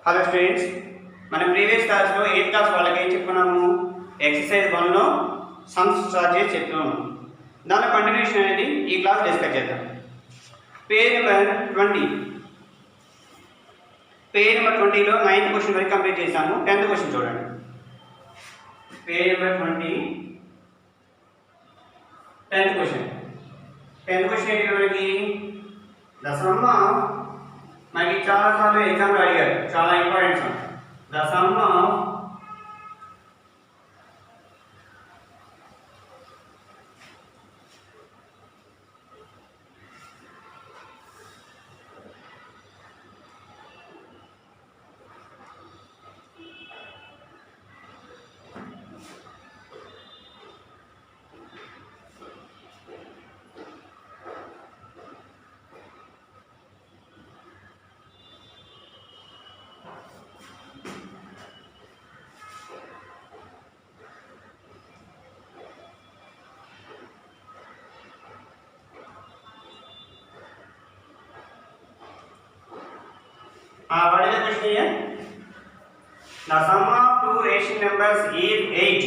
Hello students, మన previous క్లాస్లో 8th class వాళ్ళకి ఏం చెప్పుకున్నాము? ఎక్సర్సైజ్ 1లో సమ్స్ స్టార్ట్ చేసి చెప్తున్నాము. దాని కంటిన్యూషన్ అనేది ఈ క్లాస్ డిస్కస్ చేద్దాం. Page number 20. పేజ్ నెంబర్ 20లో 9th క్వశ్చన్ వరకు కంప్లీట్ చేసాము. 10th క్వశ్చన్ చూడండి. Page number 20 10th question. 10th question ఏంటి మనకి? ద సమ్ ఆఫ్, మనకి చాలా సార్లు ఎగ్జామ్లో అడిగారు, చాలా important some. The sum of what is the question here? The sum of two rational numbers is 8.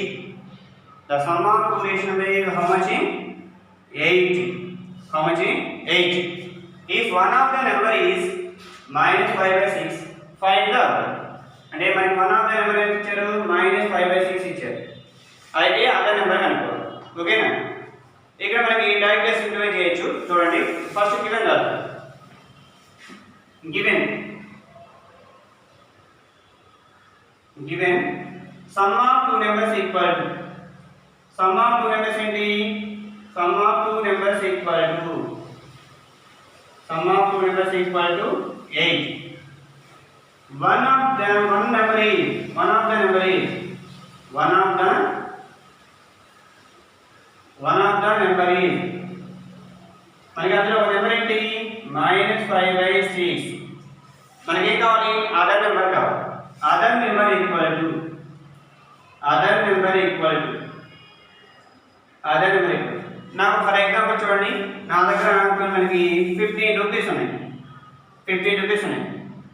The sum of two rational numbers is how much? 8. How much? 8. If one of the number is -5/6, find the other. అంటే మనకి one of the number ఎంత ఇచ్చారు? -5/6 ఇచ్చారు. అయితే other number అనుకోవాలి. ఓకేనా? ఇక్కడ మనకి డైరెక్ట్గా సింప్లిఫై చేయొచ్చు. చూడండి, ఫస్ట్ గివెన్ కాదు, given sum of two numbers equal to, sum of two numbers ఏంటి? sum of two numbers equal to, sum of two numbers equal to 8. one of the number is మనకి అందులో ఒక number ఏంటి? -5/6. మనకి ఏం కావాలి? Other number కావాలి. other number equal to నాకు ఫర్ ఎగ్జాంపుల్ చూడండి, నా దగ్గర మనకి 15 రూపీస్ ఉన్నాయి.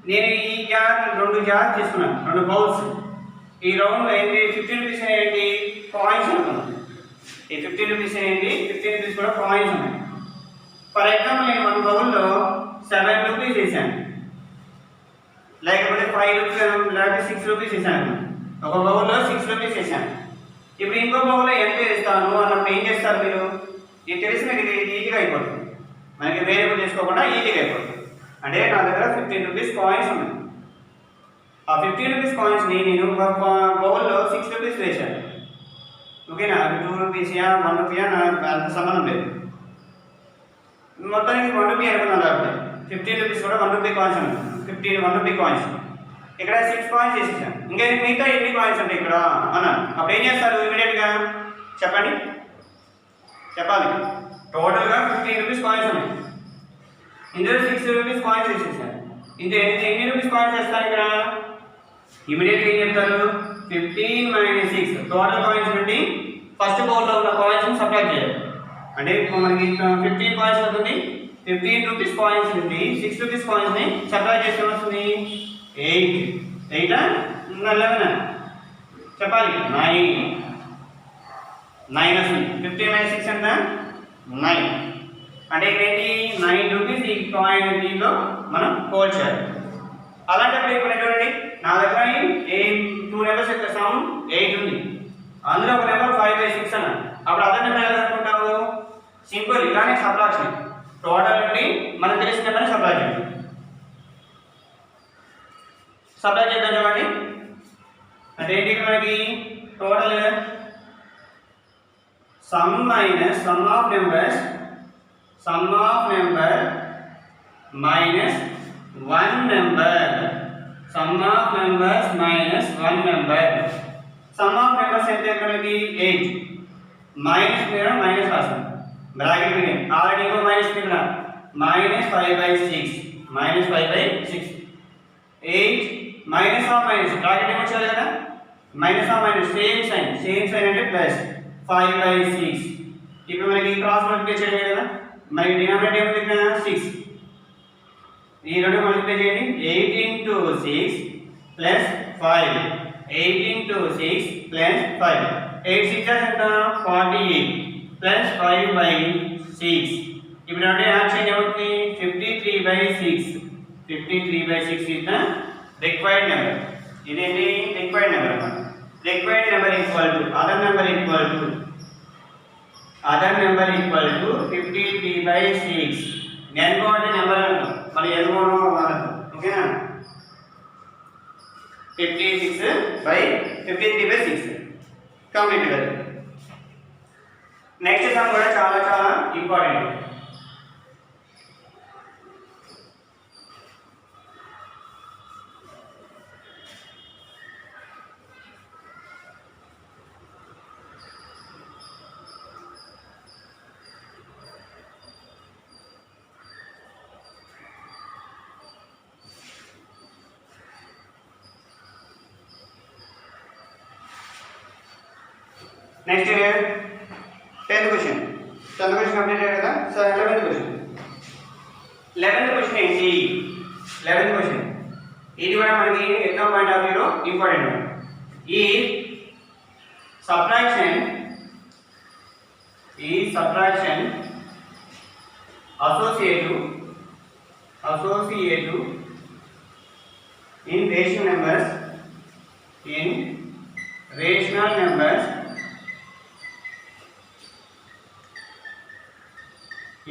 నేను ఈ జార్ 2 జార్ తీసుకున్నాను, 2 బౌల్స్. ఈ రౌండ్ ఏంటి? 15 రూపీస్ ఏంటి? కాయిన్స్ అనుకున్నాను. ఈ 15 రూపీస్ ఏంటి? 15 రూపీస్ కూడా కాయిన్స్ ఉన్నాయి. ఫర్ ఎగ్జాంపుల్ నేను 1 బౌల్లో 7 రూపీస్ వేసాను, లేకపోతే 5 రూపీస్, లేకపోతే 6 రూపీస్ వేసాను. ఒక బౌల్లో 6 రూపీస్ వేసాను. ఇప్పుడు ఇంకో బౌల్లో ఎంత వేస్తాను అన్నప్పుడు ఏం చేస్తారు మీరు? ఇది తెలిసి మీకు ఈజీగా అయిపోతుంది. మనకి వేరియబుల్ చేసుకోకుండా ఈజీగా అయిపోతుంది. అంటే నా దగ్గర 15 రూపీస్ కాయిన్స్ ఉన్నాయి. ఆ 15 రూపీస్ కాయిన్స్ని నేను ఒక బౌల్లో 6 రూపీస్ వేసాను. ఓకేనా? అది 2 రూపీసా 1 రూపీయా నాకు అంత సంబంధం లేదు. మొత్తానికి 1 రూపీ అనుకున్నాను కాబట్టి 15 రూపీస్ కూడా 1 రూపీ కాయిన్స్ అనుకున్నాను. 1 రూపీ కాయిన్స్, ఇక్కడ 6 కాయిన్స్ వేసేసాను. ఇంకా మిగతా ఎన్ని కాయిన్స్ ఉంటాయి ఇక్కడ అన్నాను. అప్పుడు ఏం చేస్తారు? ఇమీడియట్గా చెప్పాలి. టోటల్గా 15 రూపీస్ కాయిన్స్ ఉన్నాయి. ఇందులో 6 రూపీస్ కాయిన్స్ వేసేసాను. ఇందులో ఎన్ని రూపీస్ కాయిన్స్ వేస్తారు? ఇక్కడ ఇమీడియట్గా ఏం చెప్తారు? 15 - 6 టోటల్ కాయిన్స్ నుండి ఫస్ట్ బౌల్లో ఉన్న కాయిన్స్ సబ్ట్రాక్ట్ చేయాలి. అంటే మనకి 15 కాయిన్స్ అవుతుంది. 15 రూపీస్ కాయిన్స్ నుండి 6 రూపీస్ కాయిన్స్ని సబ్ట్రాక్ట్ చేస్తే వస్తుంది 8. 8 11 చెప్పాలి. 9 వస్తుంది. 15 - 6 ఎంత? 9. అంటే ఏంటి? 9 రూపీస్ ఈ కాయిన్ దీంట్లో మనం హోల్డ్ చేయాలి. అలాంటప్పుడు ఇప్పుడు చూడండి, నా దగ్గర 2 నెంబర్స్ యొక్క సమ్ 8 ఉంది. అందులో ఒక నెంబర్ 5/6 అన్న. అప్పుడు అదర్ నెంబర్ ఎలా అనుకుంటాము? సింపుల్, ఇలానే సబ్ట్రాక్షన్. టోటల్ నుండి మనకు తెలిసిన నెంబర్ని సబ్ట్రాక్ట్ చేద్దాం. చూడండి. అంటే ఏంటి? మనకి total some minus sum of number minus 1 number. Some of numbers minus 1 number. Some of numbers అయితే మనకి 8. మైనస్ మీద మైనస్ రాస్తాం, బ్రాకెట్ బిగిన్. ఆల్రెడీ ఇంకో మైనస్ ఇక్కడ -5/6. 8 మైనస్ ఆఫ్ మైనస్ బ్రాకెట్ ఏమో వచ్చేది కదా, minus of minus same sign అంటే ప్లస్ 5/6. ఇప్పుడు మనకి క్రాస్ మల్టిప్లై చేయడం కదా, మనకి డినామినేటర్ ఏముంది ఇక్కడ 6. ఈ రెండు మల్టిప్లై చేయండి. 8 × 6 plus 5. 8 into 6 plus 5. 8 6 ఎంత 48 plus 5 by 6. ఇప్పుడు అంటే యాక్షన్ ఏమవుతుంది 53 by 6. 53 by 6 is the required number. ఇదేంటి required number అన్నమాట. Required number equal to other number equal to 53 by 6. n అంటే నెంబర్ అంటాం మరి n ఓకేనా 53 by 6 కంప్లీట్ కదా. నెక్స్ట్ సమ్ కూడా చాలా చాలా important. Next 10th question complete అయ్యారు కదా. సో 11th క్వశ్చన్ ఏంటి? 11th క్వశ్చన్ ఇది కూడా మనకి ఎగ్జామ్ పాయింట్ ఆఫ్ వ్యూలో ఇంపార్టెంట్. ఈ subtraction associative in rational numbers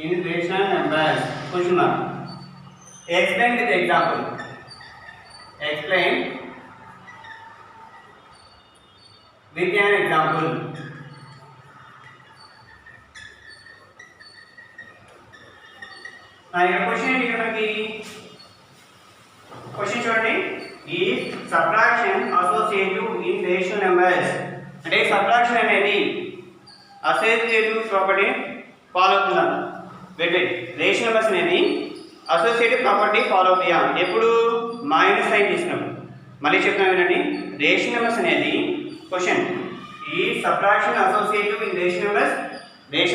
in rational numbers. Question mark. Explain with example. Explain with an example. Now your question is question చూడండి. Is subtraction associative in rational numbers? అంటే subtraction అనేది associative property follow అవుతుందా? Rational numbers అనేది associative property follow అవుతాయా? ఎప్పుడు minus sign తీసుకున్నప్పుడు. మళ్ళీ చెప్తున్నాను వినండి. రేషనల్ నెంబర్స్ అనేది క్వశ్చన్ ఈ subtraction associative in rational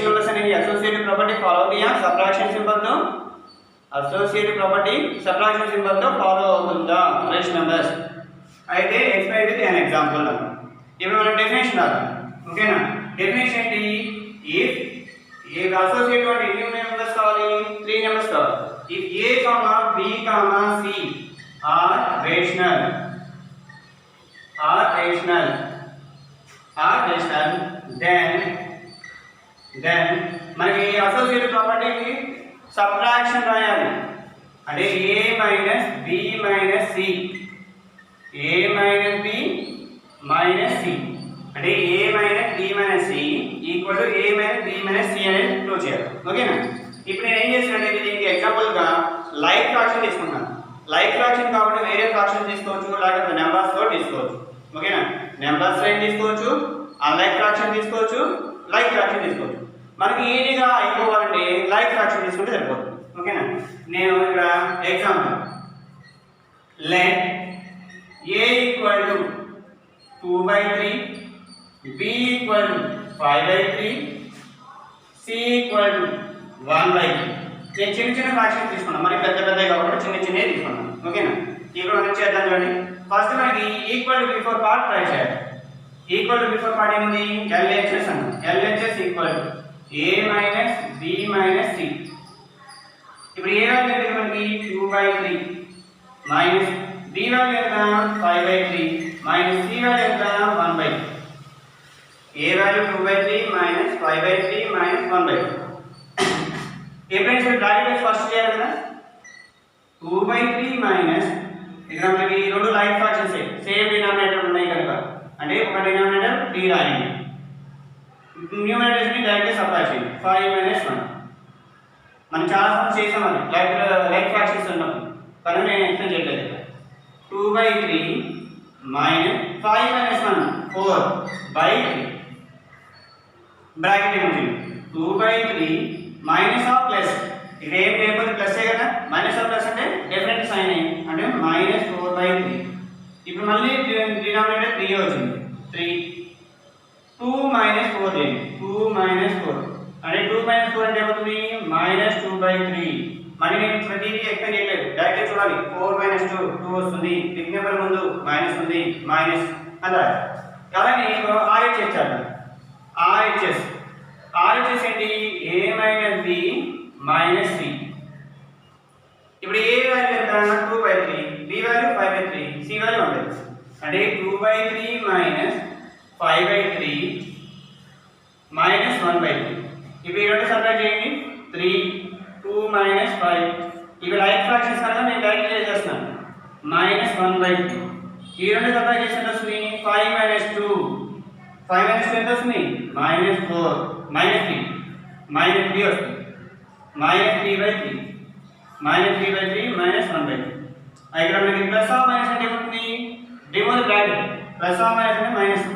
numbers అనేది అసోసియేటివ్ ప్రాపర్టీ ఫాలో అవుతాయా? సబ్ట్రాక్షన్ సింబల్తో అసోసియేటివ్ ప్రాపర్టీ సబ్ట్రాక్షన్ సింబల్తో ఫాలో అవుతుందా రేషనల్ నెంబర్స్? అయితే ఎక్స్ప్లెయిన్ విత్ an ఎగ్జాంపుల్. ఇప్పుడు మనం డెఫినేషన్ రాద్దాం. ఓకేనా? డెఫినేషన్ ఏంటి? ఇఫ్ ఏ అసోసియేటివ్ అంటే ఎన్ని నెంబర్స్ కావాలి? 3 నెంబర్స్ కావాలి. If a, b, c are rational then మనకి అసోసియేటివ్ ప్రాపర్టీకి సబ్ట్రాక్షన్ రాయాలి. అంటే a minus b minus c అంటే a minus b minus c equal to a minus b minus c అనేది ప్రూవ్ చేయాలి. ఓకేనా? ఇప్పుడు నేను ఏం చేస్తానంటే దీనికి ఎగ్జాంపుల్గా లైక్ ఫ్రాక్షన్ తీసుకుంటాను. లైక్ ఫ్రాక్షన్ కాబట్టి వేరే ఫ్రాక్షన్ తీసుకోవచ్చు, లేకపోతే నెంబర్స్ తో తీసుకోవచ్చు. ఓకేనా? నెంబర్స్ లైన్ తీసుకోవచ్చు, అన్లైక్ ఫ్రాక్షన్ తీసుకోవచ్చు, లైక్ ఫ్రాక్షన్ తీసుకోవచ్చు. మనకి ఈజీగా అయిపోవాలంటే లైక్ ఫ్రాక్షన్ తీసుకుంటే సరిపోతుంది. ఓకేనా? నేను ఇక్కడ example let a equal to 2/3, b equal to 5/3, c equal to 1/3. నేను చిన్న ఫ్రాక్షన్ తీసుకున్నాను, మరి పెద్ద కాబట్టి చిన్నవి తీసుకున్నాను. ఓకేనా? ఇప్పుడు మనం చేద్దాం చూడండి. ఫస్ట్ మనకి ఈక్వల్ బిఫోర్ పార్ట్ ట్రై చేయాలి. ఈక్వల్ బిఫోర్ పార్ట్ ఏముంది? LHS అన్న. LHS equal to a minus b minus c. ఇప్పుడు ఏ వాల్యూ ఎంత మనకి? 2/3 మైనస్ b వాల్యూ ఎంత? 5/3 మైనస్ c వాల్యూ ఎంత? 1/3. a value 2/3 minus 5/3 minus 1/3. ఎప్పుడైనా బ్రాకెట్ ఫస్ట్ చేయాలి కదా. 2/3 మైనస్ ఇక్కడ మనకి రెండు లైక్ ఫ్రాక్షన్స్ సేమ్ డినామినేటర్ ఉన్నాయి కనుక అంటే ఒక డినామినేటర్ 3 రాయండి. న్యూమరేటర్స్ ని డైరెక్ట్ సబ్ట్రాక్షన్ 5 మైనస్ 1. మనం చాలా సార్లు చేసాం అది లైక్ ఫ్రాక్షన్స్ ఉన్నప్పుడు, కానీ నేను ఎక్స్ప్లెయిన్ చేయట్లేదు. 2/3 మైనస్ 5 మైనస్ 1 4/3 బ్రాకెట్ ఏముంది? 2/3 మైనస్ ఆఫ్ ప్లస్. ఇక్కడ ఏం లేకపోతే ప్లస్ కదా, మైనస్ ఆఫ్ ప్లస్ అంటే డిఫరెంట్ సైన్ అంటే మైనస్ 4/3. ఇప్పుడు మళ్ళీ డినామినేటర్ 3 వచ్చింది. 3 2 మైనస్ 4 చేయండి. 2 మైనస్ 4 అంటే 2 మైనస్ 4 అంటే ఏమవుతుంది? మైనస్ 2/3 మళ్ళీ నేను ప్రతిదీ ఎక్స్ప్లెయిన్ చేయలేదు, డైరెక్ట్ చూడాలి. 4 మైనస్ 2 2 వస్తుంది, బిగ్ నెంబర్ ముందు మైనస్ ఉంది, మైనస్ అలా. అలానే RHS చాలు. RHS ఏంటి? a minus b minus c. ఇప్పుడు a వాల్యూ ఎంత? 2/3, b వాల్యూ 5/3, c వాల్యూ 1/3. అంటే 2/3 మైనస్ 5/3 మైనస్ 1/3. ఇప్పుడు ఈ రెండు సబ్ట్రాక్ట్ చేయండి. 3 2 మైనస్ 5. ఇవి లైక్ ఫ్రాక్షన్స్ కనుక నేను డైరెక్ట్ చేసేస్తున్నాను. మైనస్ 1/3. ఈ రెండు సబ్ట్రాక్ట్ చేస్తే ఎంత వస్తుంది? 5 మైనస్ 2. 5 మైనస్ 2 ఎంత వస్తుంది? మైనస్ 4 మైనస్ 3 మైనస్ 3 వస్తుంది. Minus 3/3 minus 3/3 minus 1/3. ఇక్కడ మనకి ప్లస్ ఆర్ మైనస్ అంటే ఏమవుతుంది? Remove bracket. Plus or minus అంటే మైనస్.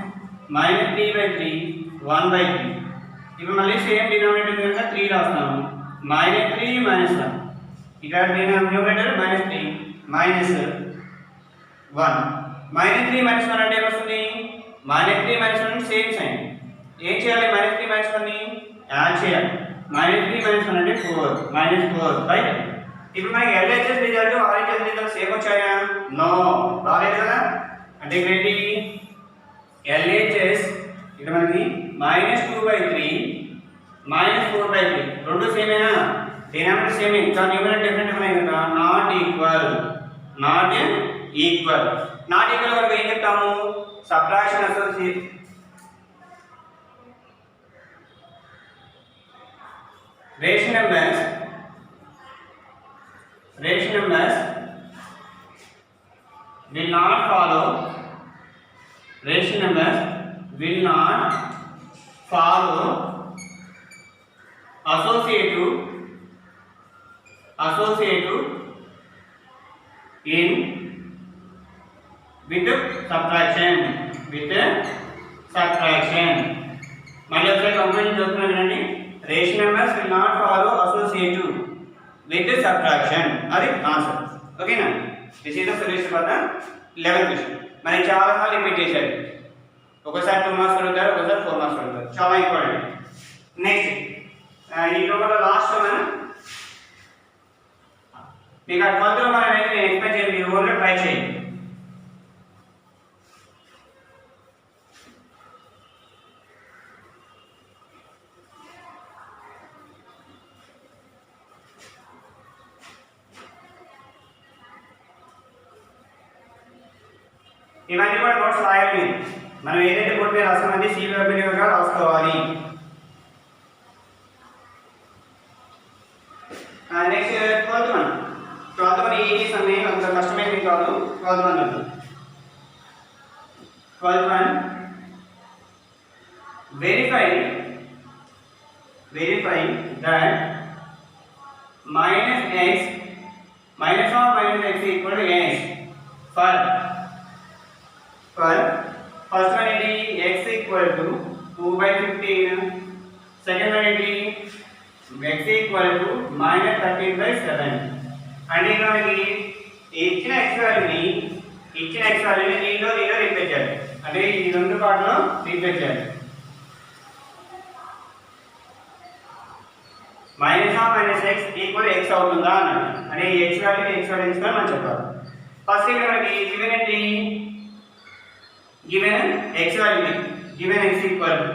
మైనస్ 3/3 1/3. ఇప్పుడు మళ్ళీ సేమ్ డినామినేటర్ కనుక 3 రాస్తాము. Minus 3 minus 1. ఇక్కడ denominator minus 3 minus 1. Minus 3 minus 1 అంటే ఏమొస్తుంది? Minus 3 minus 1 same sign. ఏం చేయాలి? మైనస్ 3 మైనస్ 1 ని యాడ్ చేయాలి. మైనస్ 3 మైనస్ 1 అంటే 4 మైనస్ 4 రైట్. ఇప్పుడు మనకి LHS result RHS result same వచ్చాయా? నో, రాలేదు కదా. అంటే ఇక్కడ ఏంటి? LHS ఇక్కడ మనకి మైనస్ 2/3 మైనస్ 4/3 రెండు సేమేనా? డినామినేటర్ సేమే, కానీ న్యూమరేటర్ డిఫరెంట్ ఉన్నాయి కదా. నాట్ ఈక్వల్ వరకు ఏం చెప్తాము? Subtraction associate rational numbers will not follow associative in with subtraction. మళ్ళీ ఒకసారి కంప్లీట్ చెప్తున్నాను వినండి. Rational numbers will not follow associative with subtraction. అది ఆన్సర్. ఓకేనా? This is the solution for the 11th question. మనకి చాలా సార్లు రిపీట్ చేశారు. ఒకసారి 2 మార్క్స్ అడుగుతారు, ఒకసారి 4 మార్క్స్ అడుగుతారు. చాలా ఇంపార్టెంట్. నెక్స్ట్ ఈ లోపల లాస్ట్ మనం మీకు ఆ 12th లో మనం నేను ఎక్స్ప్లెయిన్ చేయండి, మీరు ఓన్లీ ట్రై చేయండి. ఇవన్నీ కూడా నోట్స్ రాయాలి. మనం ఏదైతే బోర్డు మీద రాస్తామని సీరియల్గా రాసుకోవాలి. నెక్స్ట్ 12th వన్ ఈజీ సమయం, అంత కష్టమైనది కాదు. 12th one verify that minus x equal to x for first one ఏంటి? x equal to 2/15. second one ఏంటి? x equal to -13/7. అంటే ఇక్కడ మనకి ఇచ్చిన x వాల్యూని దీనిలో రీప్లేస్ చేయాలి. అంటే ఈ రెండు పార్ట్లో రీప్లేస్ చేయాలి. -x ఈక్వల్ x అవుతుందా అన్నాడు. అంటే ఈ x వాల్యూని ఇస్తాను మనం చెప్పాలి. ఫస్ట్ ఇక్కడ మనకి గివెన్ ఏంటి? given x value, given x equal to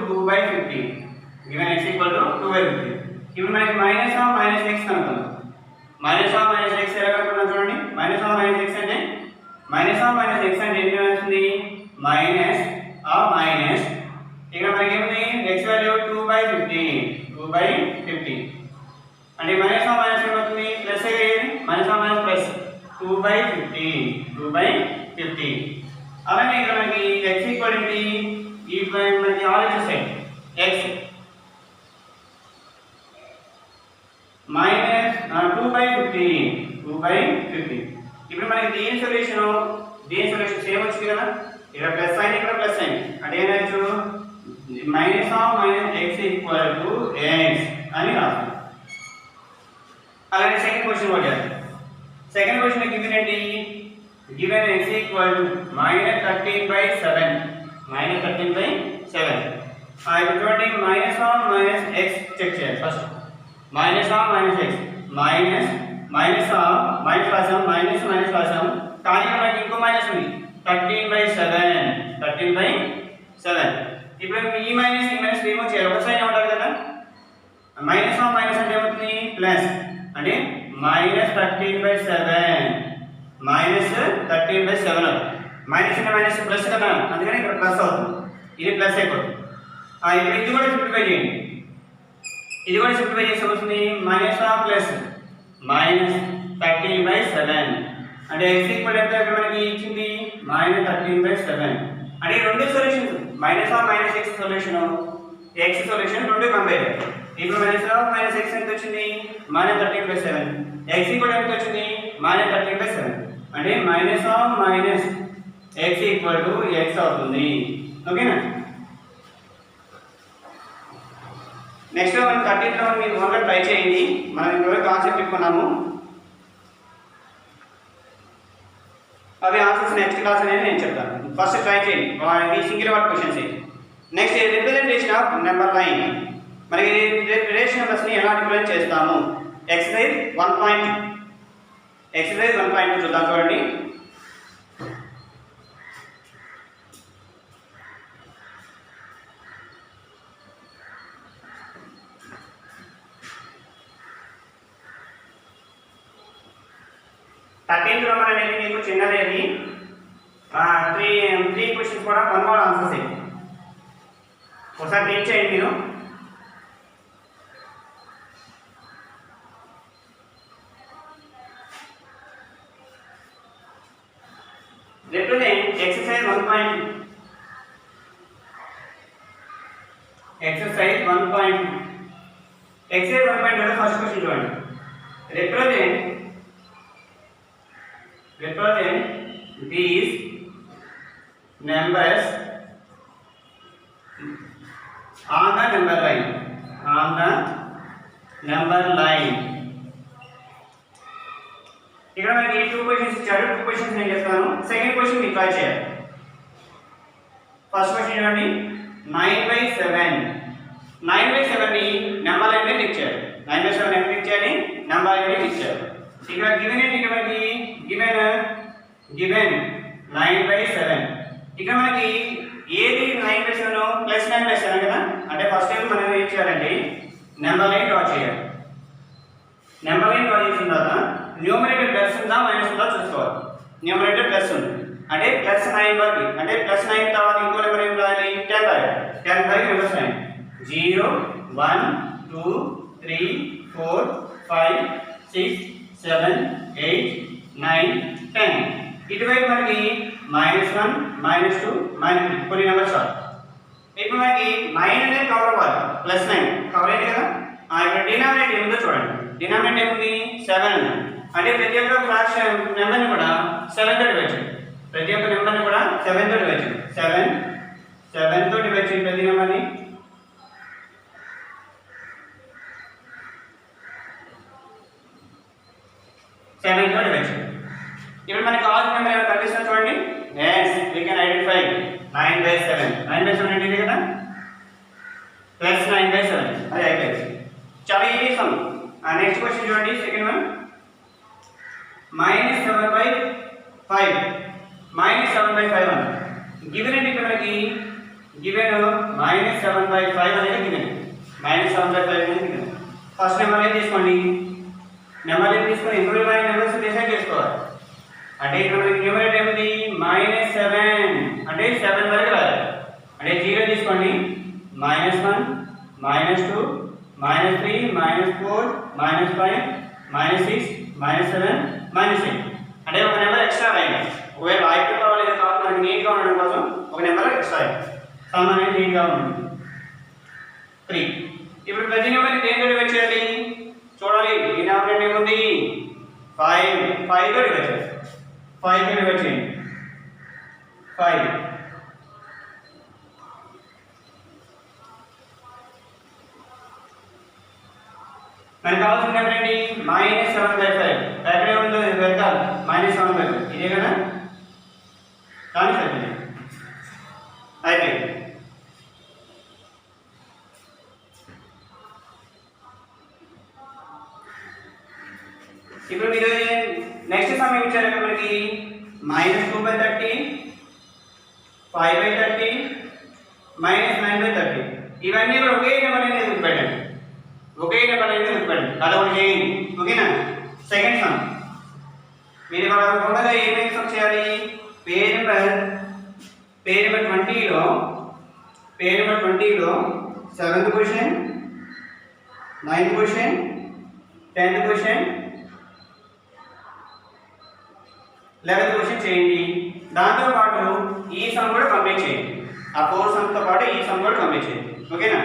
2/15, given x equal to 2/15. ఇప్పుడు మనకి మైనస్ ఆఫ్ మైనస్ x కనుక్కుందాం. మైనస్ ఆఫ్ మైనస్ x ఎలా కనుక్కుందాం చూడండి. మైనస్ ఆఫ్ మైనస్ x అంటే ఏంటి వస్తుంది? Minus of minus. ఇక్కడ మనకి ఏముంది? x వాల్యూ 2/15 అంటే మైనస్ ఆఫ్ మైనస్ ఏమవుతుంది? ప్లస్ అయ్యేది. Minus of minus plus 2/50. అలానే ఇక్కడ మనకి x ఈక్వల్ ఏంటి? ఈ మనకి ఆలోచన సైడ్ x మైనస్ 2/50. ఇప్పుడు మనకి దీని సొల్యూషన్ సేమ్ వచ్చింది కదా. ఇక్కడ ప్లస్ సైన్, ఇక్కడ ప్లస్ సైన్ అంటే ఏమొచ్చు? Minus of minus x equal to x అని రాస్తాం. అలానే సెకండ్ క్వశ్చన్ వాడాలి. సెకండ్ క్వశ్చన్ గివెన్ ఏంటి? Given x equal to -13/7. ఇప్పుడు చూడండి minus of minus X check చేయాలి first. Minus of minus X minus minus of minus రాసాం మైనస్ మైనస్ రాసాం కానీ మనకి ఇంకో మైనస్ ఉంది 13/7 13/7. ఇప్పుడు ఈ మైనస్ రిమూవ్ చేయాలి ఒక సైన్ ఉండాలి కదా. మైనస్ ఆఫ్ మైనస్ అంటే ఏమవుతుంది ప్లస్ అంటే మైనస్ 13/7 మైనస్ 13/7 మైనస్ అంటే మైనస్ ప్లస్ కదా అందుకని ఇక్కడ ప్లస్ అవుతుంది ఇది ప్లస్ అయిపోతుంది. ఇప్పుడు ఇది కూడా సింప్లిఫై చేయండి ఇది కూడా సింప్లిఫై చేస్తే వస్తుంది మైనస్ ఆఫ్ ప్లస్ మైనస్ 13/7 అంటే x ఈక్వల్ ఎంత మనకి ఇచ్చింది మైనస్ 13/7 అంటే రెండు solutions minus of minus x solution x solution రెండు కంపేర్. ఇప్పుడు మైనస్ ఆఫ్ మైనస్ x ఎంత వచ్చింది మైనస్ 13/7 x ఈక్వల్ ఎంత వచ్చింది మైనస్ 13/7 అంటే minus of minus x equal to x అవుతుంది. ఓకేనా. నెక్స్ట్ మనం 13th వన్ మీరు ఓన్గా ట్రై చేయండి. మనం ఇంకొక కాన్సెప్ట్ చెప్పుకున్నాము అవి ఆన్సర్స్ నెక్స్ట్ క్లాస్ అనేది నేను చెప్తాను. ఫస్ట్ ట్రై చేయండి ఈ single word questions. Next representation of number line మనకి రిలేషన్ నెంబర్స్ని ఎలా రిప్రజెంట్ చేస్తాము ఎక్సర్సైజ్ 1.2 చూద్దాం చూడండి. థర్టీన్త్ నెంబర్ అనేది మీకు చిన్నది అది త్రీ క్వశ్చన్స్ కూడా 1 word ఆన్సర్స్ ఒకసారి రీడ్ చేయండి మీరు. Represent exercise 1.2 exercise 1.2 first question చూడండి. Represent these numbers on the number line. ఇక్కడ మనకి 2 క్వశ్చన్స్ ఇచ్చారు 2 క్వశ్చన్స్ నేను చెప్తాను సెకండ్ క్వశ్చన్ మీరు ట్రై చేయాలి. ఫస్ట్ క్వశ్చన్ చూడండి 9/7 ని నెంబర్ లైన్ మీద ఇచ్చారు 9/7 ఎంత ఇచ్చారు నెంబర్ లైన్ మీద ఇచ్చారు. ఇక్కడ గివెన్ ఏంటి ఇక్కడ మనకి గివెన్ 9/7 ఇక్కడ మనకి ఏది 9/7 ప్లస్ 9/7 కదా అంటే ఫస్ట్ టైం మనం ఏం చేయాలంటే నెంబర్ లైన్ డ్రా చేయాలి. నెంబర్ లైన్ డ్రా చేసిన తర్వాత న్యూమరేటర్ ప్లస్ ఉందా మైనస్ ఉందా చూసుకోవాలి. న్యూమరేటర్ ప్లస్ ఉంది అంటే ప్లస్ 9 వరకు అంటే ప్లస్ 9 తర్వాత ఇంకో నెంబర్ ఏం రాయాలి 10 వరకు నెంబర్స్ రాయాలి 0 1 2 3 4 5 6 7 8 9 10 ఇటువైపు మనకి -1 -2 -3 కొన్ని నెంబర్స్ రావాలి. ఇప్పుడు మనకి 9 అనేది కవర్ అవ్వాలి +9 కవర్ అయింది కదా. ఇప్పుడు డినామినేటర్ ఏముందో చూడండి. డినామినేటర్ ఏముంది 7 అంటే ప్రతి ఒక్క ఫ్రాక్షన్ నెంబర్ని కూడా 7 తో డివైడ్ చేయండి. ప్రతి ఒక్క నెంబర్ని కూడా 7 తో డివైడ్ చేయండి. 7 తో డివైడ్ చేయండి ప్రతి నెంబర్ని. ఇప్పుడు మనకి కావాల్సిన నెంబర్ ఏమైనా కనిపిస్తుందో చూడండి. yes we can identify 9/7 9/7 అంటే ఇది కదా ప్లస్ 9/7 అది అయిపోయింది. చాలా ఈజీ సమ్. నెక్స్ట్ క్వశ్చన్ చూడండి సెకండ్ వన్ -7/5 -7/5 గివెన్ ఏంటి ఇక్కడ మనకి గివెన్ -7/5 అనేది గివెన్ -7/5 అనేది గివెన్. ఫస్ట్ నెంబర్ ఏం తీసుకోండి నెంబర్ ఏం తీసుకొని ఇంక్లూడ్ అయిన నెంబర్స్ డిసైడ్ చేసుకోవాలి. అంటే ఇక్కడ మనకి న్యూమరేటర్ ఏమిటి -7 అంటే 7 వరకు రాయాలి. అంటే 0 తీసుకోండి -1 -2 -3 -4 -5 -6 -7 -8 అంటే ఒక నెంబర్ ఎక్స్ట్రా రాయాలి. ఒకవేళ రాయడం కావాలి కాబట్టి మనకి నీట్గా ఉండడం కోసం ఒక నెంబర్ ఎక్స్ట్రా రాయాలి. సమ్ అనేది నీట్గా ఉంటుంది 3. ఇప్పుడు ప్రతి నెంబర్ని దేనితో డివైడ్ చేయాలి చూడాలి. డినామినేటర్ ఏముంది 5 తో డివైడ్ చేయాలి. 5 తో డివైడ్ చేయండి 5 మనకు కావాల్సిన నెంబర్ ఏంటి -7/5 ఎక్కడ ఉందో వెళ్తారు -7/5 ఇదే కదా కానీ సరిపోయింది అయిపోయింది. ఇప్పుడు మీరు నెక్స్ట్ సమ్ ఏమి ఇచ్చారు ఇక్కడ మనకి -2/30 5/30 -9/30 ఇవన్నీ కూడా ఒకే నెంబర్ అనేది గుర్తుపెట్టండి, ఒకే నెంబర్ అనేది గుర్తుపెట్టండి, అదొకటి చేయండి. ఓకేనా? సెకండ్ సమ్ మీరు ఇక్కడ ఏమేమి సమ్ చేయాలి? పేజ్ నెంబర్ 20లో 7th question 9th question 10th question 11th question చేయండి. దాంతో పాటు ఈ సమ్ కూడా కంప్లీట్ చేయండి. ఆ 4 సమ్తో పాటు ఈ సమ్ కూడా కంప్లీట్ చేయండి. ఓకేనా?